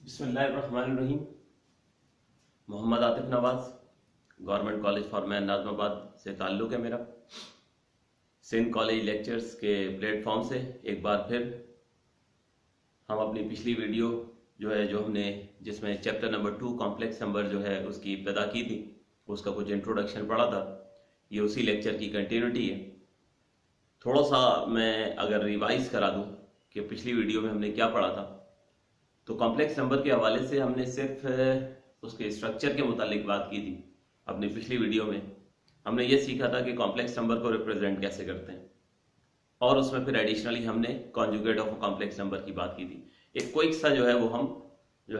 बिस्मिल्लाहिर्रहमानिर्रहीम। Mohammad Atif Nawaz, government college for men Nazimabad से ताल्लुक़ है मेरा। सिंध कॉलेज लेक्चर्स के प्लेटफॉर्म से एक बार फिर हम अपनी पिछली वीडियो जो हमने जिसमें चैप्टर नंबर 2 कॉम्प्लेक्स नंबर जो है उसकी इब्तिदा की थी, उसका कुछ इंट्रोडक्शन पढ़ा था। ये उसी लेक्चर की कंटिन्यूटी है। थोड़ा सा मैं अगर रिवाइज करा दूं कि पिछली वीडियो में हमने क्या पढ़ा था, तो कॉम्प्लेक्स नंबर के हवाले से हमने सिर्फ उसके स्ट्रक्चर के मुतालिक बात की थी। अपनी पिछली वीडियो में हमने ये सीखा था कि कॉम्प्लेक्स नंबर को रिप्रेजेंट कैसे करते हैं, और उसमें फिर एडिशनली हमने कॉन्जुगेट ऑफ कॉम्प्लेक्स नंबर की बात की थी। एक क्विक सा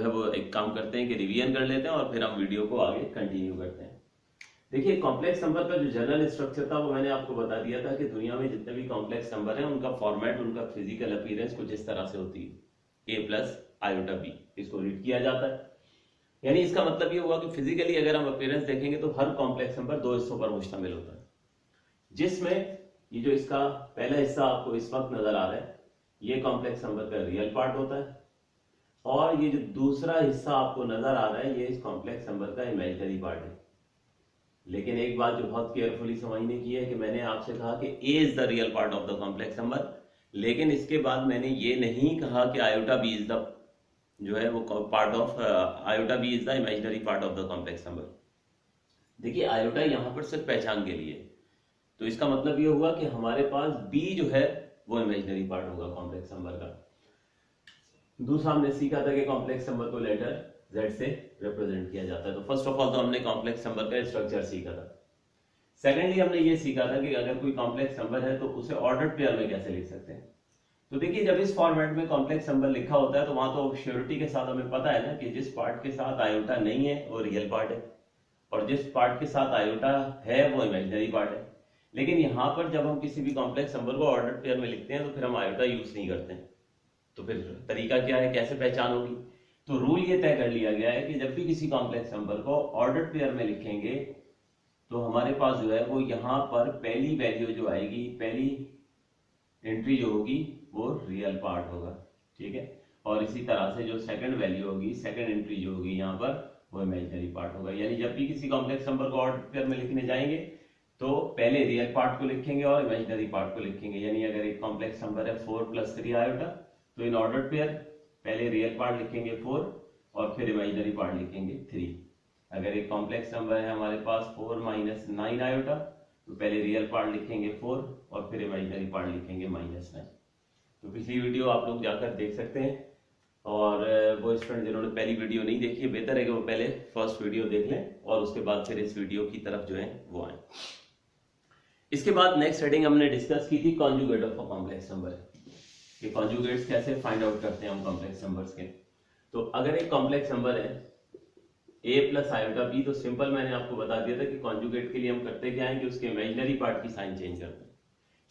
वो एक काम करते हैं कि रिवीजन कर लेते हैं और फिर हम वीडियो को आगे कंटिन्यू करते हैं। देखिए, कॉम्प्लेक्स नंबर का जो जनरल स्ट्रक्चर था वो मैंने आपको बता दिया था कि दुनिया में जितने भी कॉम्प्लेक्स नंबर हैं उनका फॉर्मेट, उनका फिजिकल अपीयरेंस कुछ इस तरह से होती है, a प्लस आयोटा बी। इसको रीड किया जाता है। यानी इसका मतलब ये हुआ कि फिजिकली अगर हम अपीयरेंस देखेंगे तो हर कॉम्प्लेक्स नंबर दो हिस्सों पर मुश्तमिल होता है, जिसमें ये जो इसका पहला हिस्सा आपको इस वक्त नजर आ रहा है ये कॉम्प्लेक्स नंबर का रियल पार्ट होता है, और ये जो दूसरा हिस्सा आपको नजर आ रहा है ये इस कॉम्प्लेक्स नंबर का इमेजिनरी पार्ट है। लेकिन एक बात जो बहुत केयरफुली समझने की है कि मैंने आपसे कहा कि a is the real part of the complex number, लेकिन इसके बाद मैंने ये नहीं कहा कि iota B is the part of iota B is the imaginary part of the complex number. देखिए, आयोटा यहां पर सिर्फ पहचान के लिए, तो इसका मतलब ये हुआ कि हमारे पास b जो है वो इमेजिनरी पार्ट होगा कॉम्प्लेक्स नंबर का। दूसरा हमने सीखा था कि कॉम्प्लेक्स नंबर को लेटर z से रिप्रेजेंट किया जाता है। तो फर्स्ट ऑफ ऑल तो हमने कॉम्प्लेक्स नंबर का स्ट्रक्चर सीखा था। सेकेंडली हमने ये सीखा था कि अगर कोई कॉम्प्लेक्स नंबर है तो उसे ऑर्डर्ड पेयर में कैसे लिख सकते हैं। तो देखिए, जब इस फॉर्मेट में कॉम्प्लेक्स नंबर लिखा होता है तो वहां तो श्योरिटी के साथ हमें पता है ना कि जिस पार्ट के साथ आयोटा नहीं है वो रियल पार्ट है, और जिस पार्ट के साथ आयोटा है वो इमेजिनरी पार्ट है। लेकिन यहाँ पर जब हम किसी भी कॉम्प्लेक्स नंबर को ऑर्डर्ड पेयर में लिखते हैं तो फिर हम आयोटा यूज नहीं करते हैं। तो फिर तरीका क्या है, कैसे पहचान होगी? तो रूल ये तय कर लिया गया है कि जब भी किसी कॉम्प्लेक्स नंबर को ऑर्डर्ड पेयर में लिखेंगे तो हमारे पास जो है वो यहाँ पर पहली वैल्यू जो आएगी, पहली एंट्री जो होगी वो रियल पार्ट होगा, ठीक है। और इसी तरह से जो सेकंड वैल्यू होगी, सेकंड एंट्री जो होगी यहाँ पर वो इमेजिनरी पार्ट होगा। यानी जब भी किसी कॉम्प्लेक्स नंबर को ऑर्डर पेयर में लिखने जाएंगे तो पहले रियल पार्ट को लिखेंगे और इमेजिनरी पार्ट को लिखेंगे। यानी अगर एक कॉम्प्लेक्स नंबर है 4 + 3 आयोटा, तो इन ऑर्डर पेयर पहले रियल पार्ट लिखेंगे 4 और फिर इमेजिनरी पार्ट लिखेंगे 3। अगर एक कॉम्प्लेक्स नंबर है हमारे पास 4 - 9 आयोटा, तो पहले रियल पार्ट लिखेंगे 4 और फिर इमेजिनरी पार्ट लिखेंगे -9। तो पिछली वीडियो आप लोग जाकर देख सकते हैं, और वो स्टूडेंट जिन्होंने पहली वीडियो नहीं देखी है बेहतर है कि वो पहले फर्स्ट वीडियो देख लें और उसके बाद फिर इस वीडियो की तरफ जो है वो आए। इसके बाद नेक्स्ट हेडिंग हमने डिस्कस की थी conjugate of a complex number, कि कॉन्जुगेट्स कैसे फाइंड आउट करते हैं हम कॉम्प्लेक्स नंबर्स के। तो अगर एक कॉम्प्लेक्स नंबर है a + आयोटा b, तो सिंपल मैंने आपको बता दिया था कि कॉन्जुगेट के लिए हम करते क्या है कि उसके इमेजिनरी पार्ट की साइन चेंज करते हैं।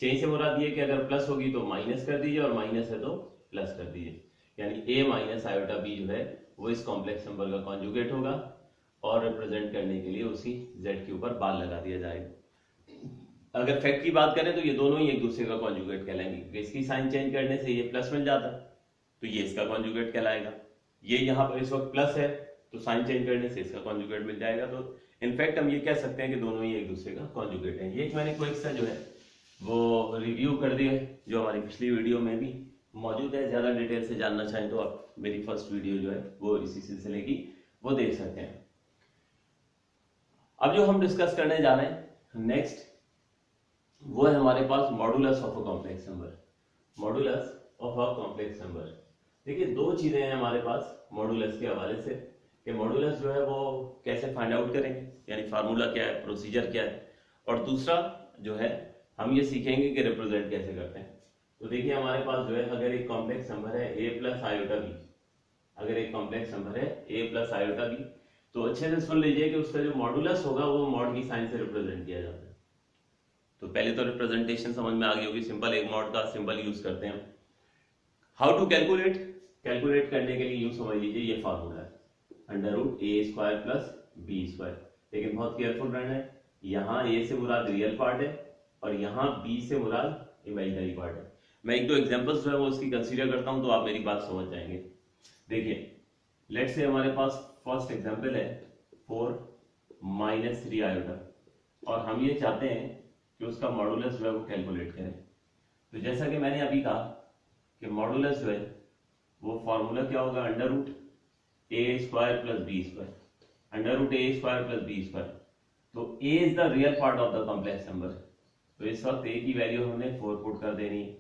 चेंज से मुराद ये कि अगर प्लस होगी तो माइनस कर दीजिए और माइनस है तो प्लस कर दीजिए। यानी a - आयोटा b जो है वो इस कॉम्प्लेक्स नंबर का कॉन्जुगेट होगा, और रिप्रेजेंट करने के लिए उसी z के ऊपर बाल लगा दिया जाएगा। अगर फैक्ट की बात करें तो ये दोनों ही एक दूसरे का कॉन्जुगेट कहलाएंगे। इसकी साइन चेंज करने से ये प्लस बन जाता तो ये इसका कॉन्जुगेट कहलाएगा। ये यहाँ पर इस वक्त प्लस है तो साइन चेंज करने से इसका कॉन्जुगेट मिल जाएगा। तो इनफैक्ट हम ये कह सकते हैं कि दोनों ही एक दूसरे का कॉन्जुगेट है। ये मैंने क्विक सा जो है वो रिव्यू कर दिया है जो हमारी पिछली वीडियो में भी मौजूद है। ज्यादा डिटेल से जानना चाहें तो आप मेरी फर्स्ट वीडियो जो है वो इसी सिलसिले की वो देख सकते हैं। अब जो हम डिस्कस करने जा रहे हैं नेक्स्ट, वो है हमारे पास modulus of a complex number. Modulus of a complex number, देखिए दो चीजें हैं हमारे पास मॉडुलस के हवाले से, कि मॉडुलस जो है वो कैसे फाइंड आउट करेंगे, यानी फार्मूला क्या है, प्रोसीजर क्या है, और दूसरा जो है हम ये सीखेंगे कि रिप्रेजेंट कैसे करते हैं। तो देखिए हमारे पास जो है अगर एक कॉम्प्लेक्स नंबर है a + आयोटा b, अगर एक कॉम्प्लेक्स नंबर है a + आयोटा b, तो अच्छे से सुन लीजिए कि उसका जो मॉडुलस होगा वो मॉड की साइन से रिप्रेजेंट किया जाता है। तो पहले तो रिप्रेजेंटेशन समझ में आ गई होगी, सिंपल एक मॉड का सिंबल यूज करते हैं। हाउ टू कैलकुलेट, कैलकुलेट करने के लिए यूं समझ लीजिए ये फार्मूला है √a² + b²। लेकिन बहुत केयरफुल रहना है, यहाँ a से मुराद रियल पार्ट है और यहाँ b से मुराद इमेजिनरी पार्ट है। मैं एक दो एग्जांपल्स जो है वो उसकी कंसीडर करता हूं तो आप मेरी बात समझ जाएंगे। देखिए, लेट्स से हमारे पास फर्स्ट एग्जांपल है 4 माइनस 3 आयोटा, और हम ये चाहते हैं कि उसका मॉडुलस जो है वो कैलकुलेट करें। तो जैसा कि मैंने अभी कहा कि मॉडुलस जो है वो फॉर्मूला क्या होगा, under root a square plus b square, under root a square plus b square. तो a is the real part of the complex number, तो इस वक्त ए की वैल्यू हमने 4 पुट कर देनी है।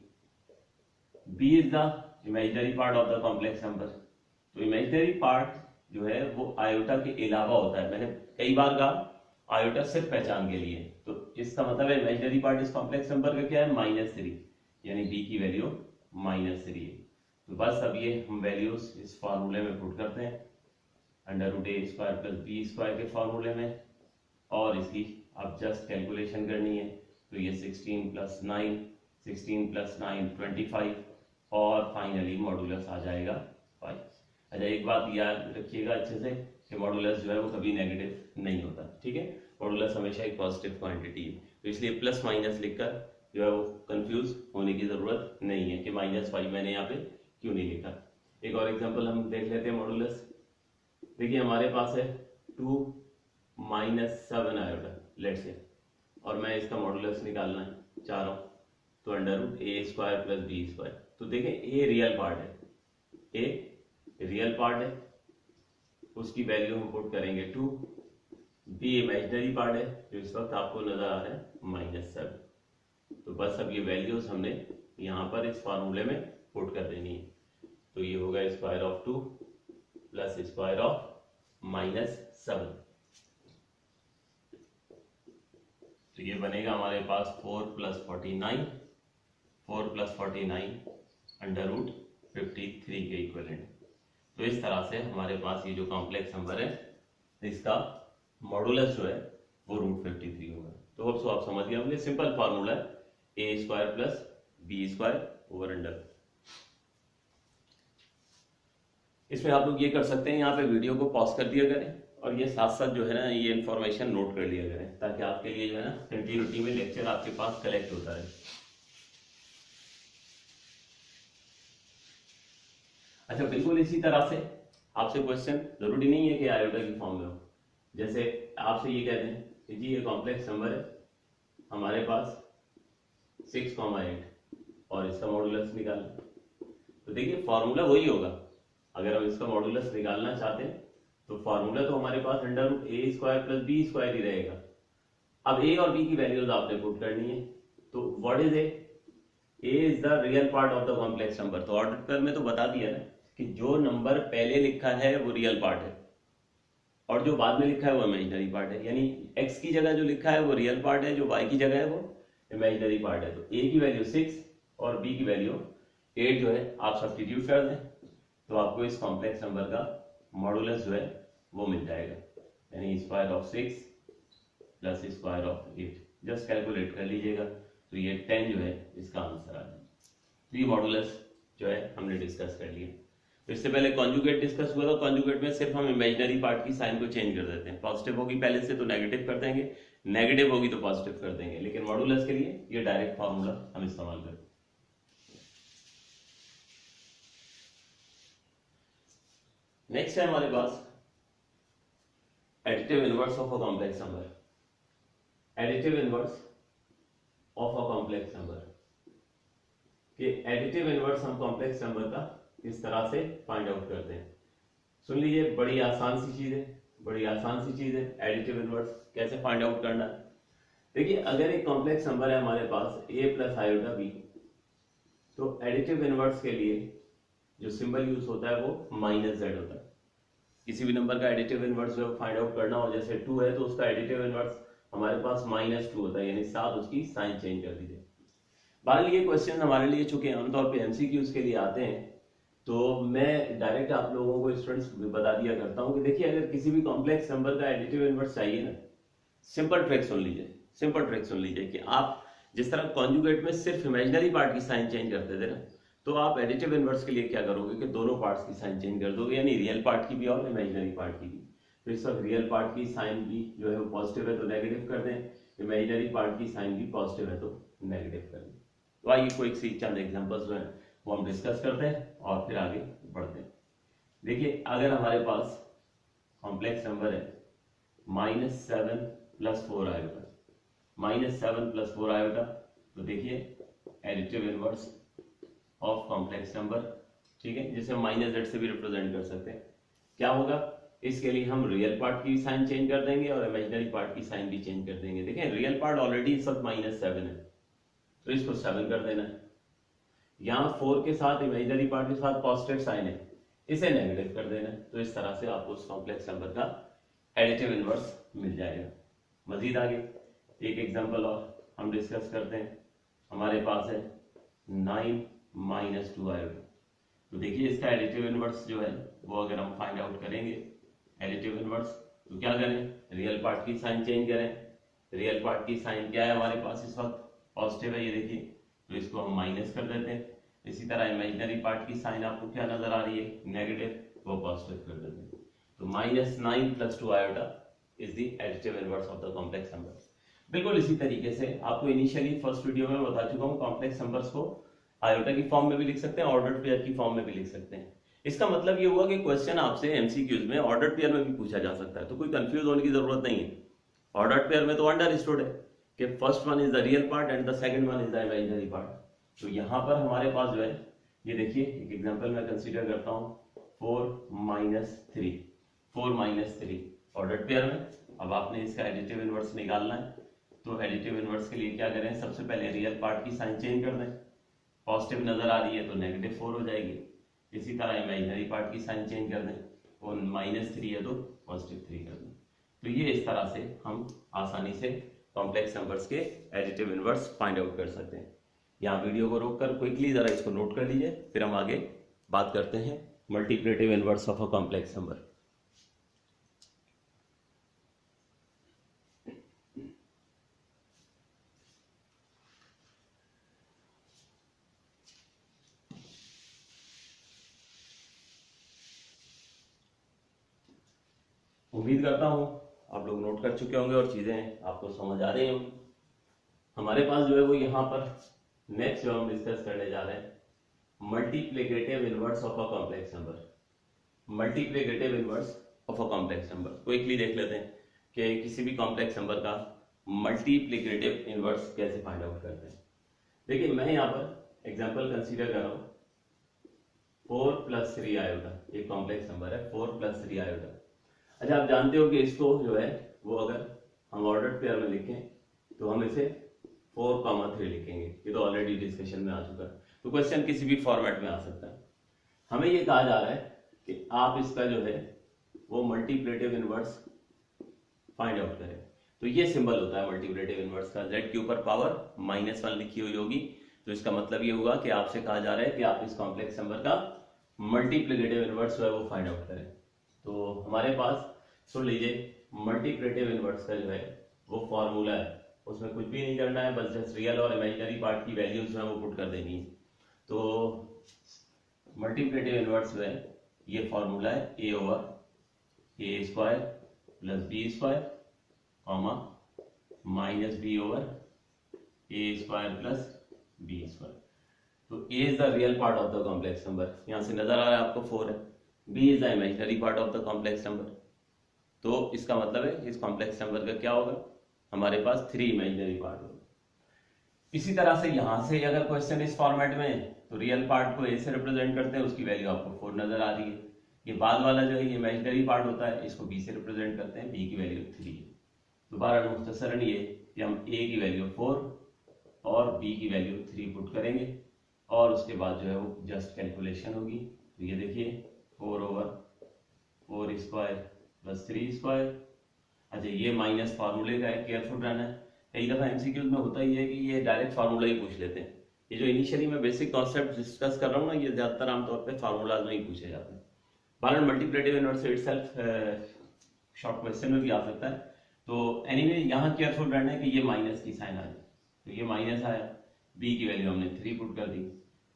B is the imaginary part of the complex number, तो इमेजिनरी पार्ट जो है वो आयोटा के अलावा होता है। मैंने कई बार कहा आयोटा सिर्फ पहचान के लिए, तो इसका मतलब है इमेजिनरी पार्ट इस कॉम्प्लेक्स नंबर का क्या है, -3, यानी बी की वैल्यू -3 है। तो बस अब ये हम वैल्यूज इस फार्मूले में पुट करते हैं, under root a square plus b square के फार्मूले में, और इसकी अब जस्ट कैलकुलेशन करनी है। तो ये 16 + 9, 16 + 9 25, और फाइनली मॉडुलस आ जाएगा 5। अच्छा, एक बात याद रखिएगा अच्छे से कि मॉडुलस जो है वो कभी नेगेटिव नहीं होता, ठीक है। मॉडुलस हमेशा एक पॉजिटिव क्वांटिटी है, तो इसलिए प्लस माइनस लिखकर जो है वो कंफ्यूज होने की जरूरत नहीं है कि -5 मैंने यहाँ पे क्यों नहीं लिखा। एक और एग्जांपल हम देख लेते हैं मॉडुलस। देखिए हमारे पास है 2 - 7 आयोटा लेट्स से, और मैं इसका मॉडुलस निकालना है चाह रहा हूँ, तो under root a square plus b square. तो देखें ए रियल पार्ट है, ए रियल पार्ट है, उसकी वैल्यू हम पुट करेंगे 2। बी इमेजिनरी पार्ट है जो इस वक्त आपको नजर आ रहा है -7। तो बस अब ये वैल्यूज हमने यहाँ पर इस फार्मूले में पुट कर देनी है। तो ये होगा square of 2 plus square of -7। तो ये बनेगा हमारे पास 4 + 49, 4 + 49 अंडर रूट 53 के इक्विवेलेंट। तो इस तरह से हमारे पास ये जो कॉम्प्लेक्स नंबर है इसका मॉडुलस जो है वो √53 होगा। तो होप सो आप समझ गए होंगे, सिंपल फार्मूला है a square plus b square over under. इसमें आप लोग ये कर सकते हैं, यहाँ पे वीडियो को पॉज कर दिया करें और ये साथ साथ जो है ना ये इन्फॉर्मेशन नोट कर लिया करें, ताकि आपके लिए जो है ना कंटिन्यूटी में लेक्चर आपके पास कलेक्ट होता रहे। अच्छा, बिल्कुल इसी तरह से आपसे क्वेश्चन जरूरी नहीं है कि आयोटा की फॉर्म में हो। जैसे आपसे ये कहते हैं कि जी ये कॉम्प्लेक्स नंबर है हमारे पास 6,8 और इसका मॉडुलस निकालना, तो देखिए फॉर्मूला वही होगा। अगर हम इसका मॉडुलस निकालना चाहते हैं तो फॉर्मूला तो हमारे पास under root a square plus b square ही रहेगा। अब ए और बी की वैल्यूज आपने पुट करनी है। तो what is a is the real part of the complex number. तो ऑर्डर में तो बता दिया ना कि जो नंबर पहले लिखा है वो रियल पार्ट है और जो बाद में लिखा है वो इमेजिनरी पार्ट है। यानी x की जगह जो लिखा है वो रियल पार्ट है, जो y की जगह है वो इमेजिनरी पार्ट है। तो a की वैल्यू 6 और b की वैल्यू 8 जो है आप सब्स्टिट्यूट कर दें तो आपको इस कॉम्प्लेक्स नंबर का मॉडुलस जो है वो मिल जाएगा, यानी square of 6 plus square of 8। Just calculate कर लीजिएगा तो ये 10 जो है इसका आंसर आ जाए। तो ये मॉडुलस जो है हमने डिस्कस कर लिया। तो इससे पहले कॉन्जुगेट डिस्कस हुआ था। कॉन्जुगेट में सिर्फ हम इमेजिनरी पार्ट की साइन को चेंज कर देते हैं। पॉजिटिव होगी पहले से तो नेगेटिव कर देंगे, नेगेटिव होगी तो पॉजिटिव कर देंगे, लेकिन मॉडुलस के लिए ये डायरेक्ट फार्मूला हम इस्तेमाल करते हैं। नेक्स्ट है हमारे पास additive inverse of a complex number. Additive inverse of a complex number के एडिटिव इनवर्स हम कॉम्प्लेक्स नंबर का इस तरह से फाइंड आउट करते हैं। सुन लीजिए, बड़ी आसान सी चीज है, बड़ी आसान सी चीज है। एडिटिव इनवर्स कैसे फाइंड आउट करना है, देखिए अगर एक कॉम्प्लेक्स नंबर है हमारे पास a प्लस आयोटा b, तो एडिटिव इनवर्स के लिए जो सिंबल यूज होता है वो -z होता है। किसी भी नंबर का एडिटिव इनवर्स जो फाइंड आउट करना हो, जैसे 2 है तो उसका एडिटिव इनवर्स हमारे पास -2 होता है, यानी 7 उसकी साइन चेंज कर दीजिए। बहरहाल ये क्वेश्चन हमारे लिए चूंकि आमतौर पे एमसीक्यूज के लिए आते हैं तो मैं डायरेक्ट आप लोगों को स्टूडेंट्स बता दिया करता हूं कि देखिए अगर किसी भी कॉम्प्लेक्स नंबर का एडिटिव इनवर्स चाहिए ना, सिंपल ट्रिक सुन लीजिए, सिंपल ट्रिक सुन लीजिए कि आप जिस तरह कॉन्जुगेट में सिर्फ इमेजिनरी पार्ट की साइन चेंज करते थे ना, तो आप एडिटिव इनवर्स के लिए क्या करोगे कि दोनों पार्ट्स की साइन चेंज कर दोगे, यानी रियल पार्ट की भी और इमेजिनरी पार्ट की भी। तो इस वक्त रियल पार्ट की साइन भी जो है वो पॉजिटिव है तो नेगेटिव कर दें, इमेजिनरी पार्ट की साइन भी पॉजिटिव है तो नेगेटिव कर दें। तो आइए कोई सी चंद एग्जांपल्स जो है वो हम डिस्कस करते हैं और फिर आगे बढ़ते हैं। देखिए अगर हमारे पास कॉम्प्लेक्स नंबर है -7 + 4 आयोटा, -7 + 4 आयोटा, तो देखिए additive inverse of complex number, ठीक है, जिसे हम -z से भी रिप्रेजेंट कर सकते हैं। क्या होगा, इसके लिए हम रियल पार्ट की साइन चेंज कर देंगे और इमेजिनरी पार्ट की साइन भी चेंज कर देंगे। देखिए रियल पार्ट ऑलरेडी इस वक्त -7 है, तो इसको 7 कर देना है। यहाँ 4 के साथ इमेजिनरी पार्ट के साथ पॉजिटिव साइन है, इसे नेगेटिव कर देना है। तो इस तरह से आपको उस कॉम्प्लेक्स नंबर का एडिटिव इनवर्स मिल जाएगा। मजीद आगे एक एग्जांपल और हम डिस्कस करते हैं। हमारे पास है 9 - 2 आयोटा, तो देखिए इसका एडिटिव इनवर्स जो है वो अगर हम फाइंड आउट करेंगे एडिटिव इनवर्स, तो क्या करें, रियल पार्ट की साइन चेंज करें। रियल पार्ट की साइन क्या है हमारे पास इस वक्त, पॉजिटिव है, ये देखिए, तो इसको हम माइनस कर देते हैं। इसी तरह इमेजिनरी पार्ट की साइन आपको क्या नजर आ रही है, नेगेटिव, वो पॉजिटिव कर देते हैं। तो -9 + 2 iota is the additive inverse of the complex number. बिल्कुल इसी तरीके से आपको इनिशियली फर्स्ट वीडियो में बता चुका हूँ, कॉम्प्लेक्स नंबर्स को आयोटा की फॉर्म में भी लिख सकते हैं, ऑर्डर्ड पेयर की फॉर्म में भी लिख सकते हैं। इसका मतलब ये हुआ कि क्वेश्चन आपसे एमसीक्यूज में ऑर्डर्ड पेयर में भी पूछा जा सकता है, तो कोई कंफ्यूज होने की जरूरत नहीं है। ऑर्डर्ड पेयर में तो अंडरस्टूड है कि first one is the real part and the second one is the imaginary part. तो यहाँ पर हमारे पास जो है, ये देखिए एक एग्जांपल मैं कंसीडर करता हूँ, 4 - 3 ऑर्डर्ड पेयर में। अब आपने इसका एडिटिव इनवर्स निकालना है, तो एडिटिव इनवर्स के लिए क्या करें, सबसे पहले रियल पार्ट की साइन चेंज कर दें। पॉजिटिव नजर आ रही है तो -4 हो जाएगी। इसी तरह इमेजिनरी पार्ट की साइन चेंज कर दें, और -3 है तो +3 कर दें। तो ये इस तरह से हम आसानी से कॉम्प्लेक्स नंबर्स के एडिटिव इनवर्स फाइंड आउट कर सकते हैं। यहाँ वीडियो को रोककर क्विकली जरा इसको नोट कर लीजिए, फिर हम आगे बात करते हैं multiplicative inverse of a complex number. उम्मीद करता हूँ आप लोग नोट कर चुके होंगे और चीजें आपको समझ आ रही होंगी। हमारे पास जो है वो यहाँ पर नेक्स्ट जो हम डिस्कस करने जा रहे हैं, multiplicative inverse of a complex number. Multiplicative inverse of a complex number quickly देख लेते हैं कि किसी भी कॉम्प्लेक्स नंबर का मल्टीप्लिकेटिव इनवर्स कैसे फाइंड आउट करते हैं। देखिए मैं यहाँ पर एग्जांपल कंसीडर कर रहा हूँ, 4 + 3 आयोटा, एक कॉम्प्लेक्स नंबर है 4 + 3 आयोटा। अच्छा आप जानते हो कि इसको जो है वो अगर हम ऑर्डर्ड पेयर में लिखें तो हम इसे 4, 3 लिखेंगे, ये तो ऑलरेडी डिस्कशन में आ चुका है। तो क्वेश्चन किसी भी फॉर्मेट में आ सकता है। हमें ये कहा जा रहा है कि आप इसका जो है वो मल्टीप्लिकेटिव इनवर्स फाइंड आउट करें। तो ये सिंबल होता है मल्टीप्लिकेटिव इनवर्स का, z के ऊपर पावर -1 लिखी हुई होगी। तो इसका मतलब ये होगा कि आपसे कहा जा रहा है कि आप इस कॉम्प्लेक्स नंबर का मल्टीप्लिकेटिव इनवर्स जो है वो फाइंड आउट करें। तो हमारे पास सुन लीजिए, मल्टीप्लिकेटिव इनवर्स का जो है वो फॉर्मूला है, उसमें कुछ भी नहीं करना है, बस जस्ट रियल और इमेजिनरी पार्ट की वैल्यूज जो है वो पुट कर देनी है। तो मल्टीप्लिकेटिव इनवर्स जो है ये फॉर्मूला है a/a² + b² comma -b/a² + b²। तो a is the real part of the complex number, यहां से नजर आ रहा है आपको 4 है। b is the imaginary part of the complex number, तो इसका मतलब है इस कॉम्प्लेक्स नंबर का क्या होगा, हमारे पास 3 इमेजिनरी पार्ट होगा। इसी तरह से यहां से अगर क्वेश्चन इस फॉर्मेट में है तो रियल पार्ट को a से रिप्रेजेंट करते हैं, उसकी वैल्यू आपको 4 नजर आ रही है। ये बाद वाला जो है ये इमेजिनरी पार्ट होता है, इसको b से रिप्रेजेंट करते हैं, b की वैल्यू 3 है। दोबारा मुख्तसरन ये कि हम a की वैल्यू 4 और b की वैल्यू 3 पुट करेंगे और उसके बाद जो है वो जस्ट कैलकुलेशन होगी। तो ये देखिए 4/4² + 3²। अच्छा ये माइनस फार्मूले का है, केयरफुल रहना है। कई दफा एमसीक्यूज में होता ही है कि ये डायरेक्ट फार्मूला ही पूछ लेते हैं। ये जो इनिशियली मैं बेसिक कॉन्सेप्ट डिस्कस कर रहा हूँ ना, ये ज्यादातर आमतौर पे फार्मूलाज में ही पूछे जाते हैं। बारन multiplicative inverse itself short question में भी आ सकता है। तो एनीवे यहाँ केयरफुल रहना है कि ये माइनस की साइन आ जाए। तो ये माइनस आया, b की वैल्यू हमने 3 पुट कर दी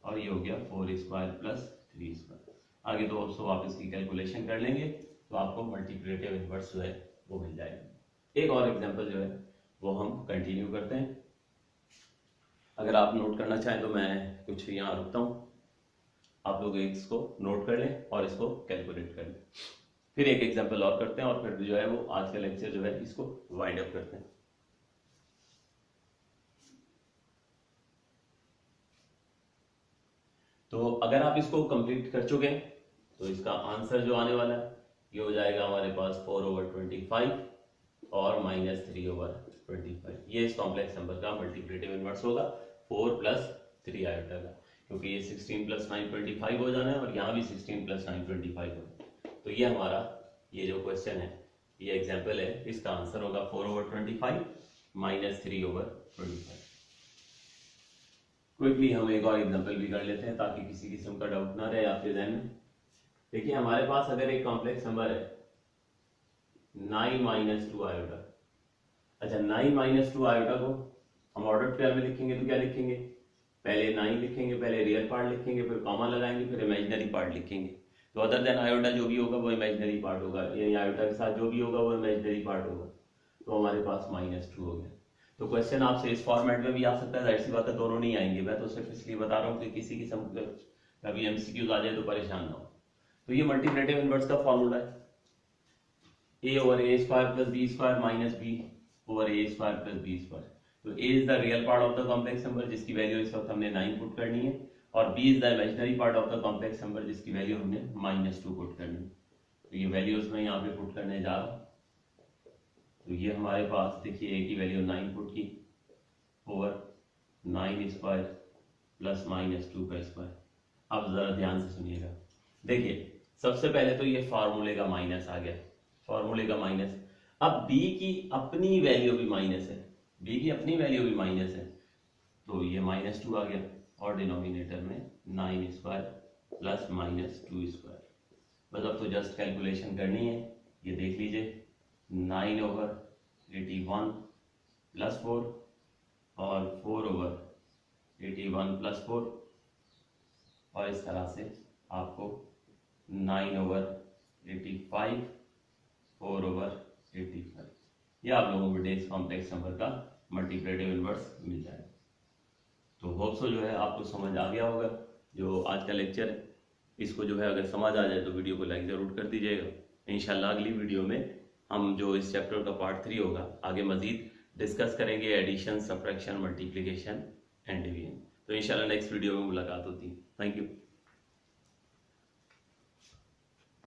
और ये हो गया 4² + 3²। आगे तो आप इसकी कैलकुलेशन कर लेंगे तो आपको मल्टीप्लिकेटिव इनवर्स जो है वो मिल जाएगा। एक और एग्जांपल जो है वो हम कंटिन्यू करते हैं। अगर आप नोट करना चाहें तो मैं कुछ यहाँ रुकता हूँ। आप लोग इसको नोट कर लें और इसको कैलकुलेट कर लें। फिर एक एग्जांपल और करते हैं और फिर जो है वो आज का लेक्चर जो है इसको वाइंड अप करते हैं। तो अगर आप इसको कंप्लीट कर चुके हैं तो इसका आंसर जो आने वाला है ये हो जाएगा हमारे पास 4/25 और -3/25। ये इस कॉम्प्लेक्स नंबर का मल्टीप्लिकेटिव इनवर्स होगा 4 + 3 आयोटा का, क्योंकि ये 16 + 9 25 हो जाना है और यहाँ भी 16 + 9 25 हो। तो ये हमारा ये जो क्वेश्चन है, ये एग्जाम्पल है, इसका आंसर होगा 4/25 -3/25। क्विकली हम एक और एग्जांपल भी कर लेते हैं ताकि किसी किस्म का डाउट ना रहे आपके ध्यान में। देखिए हमारे पास अगर एक कॉम्प्लेक्स नंबर है 9 - 2 आयोटा। अच्छा, 9 - 2 आयोटा को हम ऑर्डर पेयर में लिखेंगे तो क्या लिखेंगे? पहले 9 लिखेंगे, पहले रियल पार्ट लिखेंगे, फिर कॉमा लगाएंगे, फिर इमेजिनरी पार्ट लिखेंगे। तो अदर देन आयोटा जो भी होगा वो इमेजिनरी पार्ट होगा, यानी आयोटा के साथ जो भी होगा वो इमेजिनरी पार्ट होगा। तो हमारे पास -2 हो गया। तो क्वेश्चन आपसे इस फॉर्मेट में भी आ सकता है, जाहिर सी बात है दोनों नहीं आएंगे। मैं तो सिर्फ इसलिए बता रहा हूँ कि किसी किस्म का कभी एमसीक्यूज आ जाए तो परेशान ना हो। तो ये मल्टीप्लिकेटिव इनवर्स का फॉर्मूला है, a/a² + b² - b/a² + b²। तो a is the real part of the complex number जिसकी वैल्यू इस वक्त हमने 9 पुट करनी है, और b is the imaginary part of the complex number जिसकी वैल्यू हमने -2 पुट करनी है। तो ये वैल्यूज मैं यहाँ पे पुट करने जा रहा हूँ। तो ये हमारे पास देखिए a की वैल्यू 9 पुट की ओवर 9² + -2 का स्क्वायर। अब जरा ध्यान से सुनिएगा। देखिए सबसे पहले तो ये फार्मूले का माइनस आ गया, फार्मूले का माइनस। अब b की अपनी वैल्यू भी माइनस है, b की अपनी वैल्यू भी माइनस है, तो ये -2 आ गया और डिनोमिनेटर में 9² + -2²। बस अब तो जस्ट कैलकुलेशन करनी है। ये देख लीजिए 9/81 + 4 और 4/81 + 4, और इस तरह से आपको 9/85 4/85 ये आप लोगों को डेज कॉम्प्लेक्स नंबर का मल्टीप्लिकेटिव इनवर्स मिल जाएगा। तो होप सो जो है आपको समझ आ गया होगा जो आज का लेक्चर है। इसको जो है अगर समझ आ जाए तो वीडियो को लाइक ज़रूर कर दीजिएगा। इंशाल्लाह अगली वीडियो में हम जो इस चैप्टर का पार्ट 3 होगा आगे मजीद डिस्कस करेंगे, addition, subtraction, multiplication and division. तो इंशाल्लाह नेक्स्ट वीडियो में मुलाकात होती है। Thank you.